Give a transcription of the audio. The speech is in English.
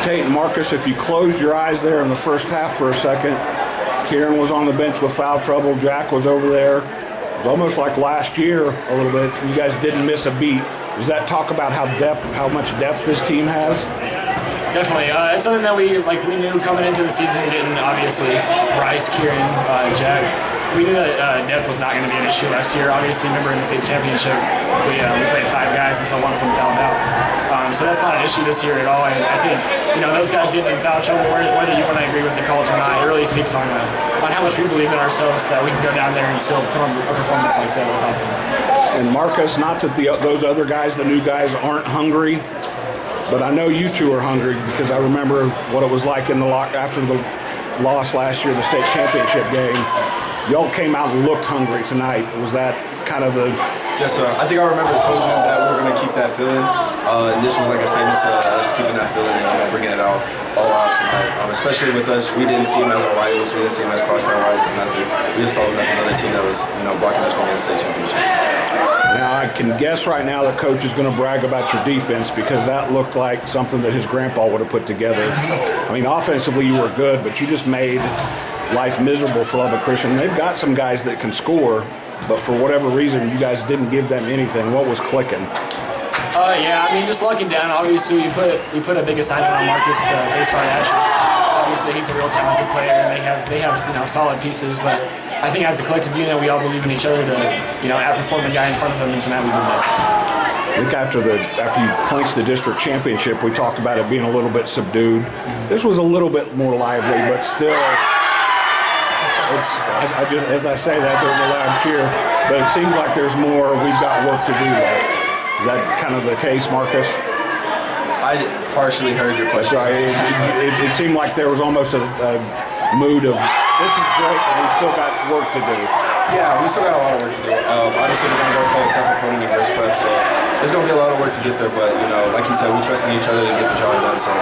Tate and Marcus, if you closed your eyes there in the first half for a second, Kieran was on the bench with foul trouble. Jack was over there. It was almost like last year a little bit. You guys didn't miss a beat. Does that talk about how much depth this team has? Definitely. It's something that we knew coming into the season. Getting obviously Bryce, Kieran, Jack. We knew that depth was not going to be an issue last year. Obviously, remember in the state championship, we played 5 guys until one of them fouled out. So that's not an issue this year at all. And I think those guys getting in foul trouble, whether you want to agree with the calls or not, it really speaks on how much we believe in ourselves that we can go down there and still put on a performance like that without them. And Marcus, not that those other guys, the new guys, aren't hungry, but I know you two are hungry because I remember what it was like in after the loss last year, the state championship game. Y'all came out and looked hungry tonight. Was that kind of the... Yes, sir. I think I remember told you that we were going to keep that feeling. And this was like a statement to us keeping that feeling and bringing it all out tonight. Especially with us, we didn't see them as our rivals. We didn't see them as crosstown rivals or nothing. We just saw them as another team that was, blocking us from the state championship. Now, I can guess right now the coach is going to brag about your defense because that looked like something that his grandpa would have put together. I mean, offensively you were good, but you just made life miserable for Lubbock Christian. They've got some guys that can score, but for whatever reason, you guys didn't give them anything. What was clicking? Yeah, I mean, just locking down. Obviously, we put a big assignment on Marcus to face guard Asher. Obviously, he's a real talented player, and they have solid pieces. But I think as a collective unit, we all believe in each other to outperform the guy in front of them, and tonight we did that. I think after you clinched the district championship, we talked about it being a little bit subdued. This was a little bit more lively, but still. As I say that, there's a loud cheer, but it seems like there's more. We've got work to do left. Is that kind of the case, Marcus? I partially heard your question. That's right. It seemed like there was almost a mood of this is great, but we still got work to do. Yeah, we still got a lot of work to do. Obviously, we're going to go play a tough opponent in race prep, so there's going to be a lot of work to get there. But like you said, we trust in each other to get the job done. So.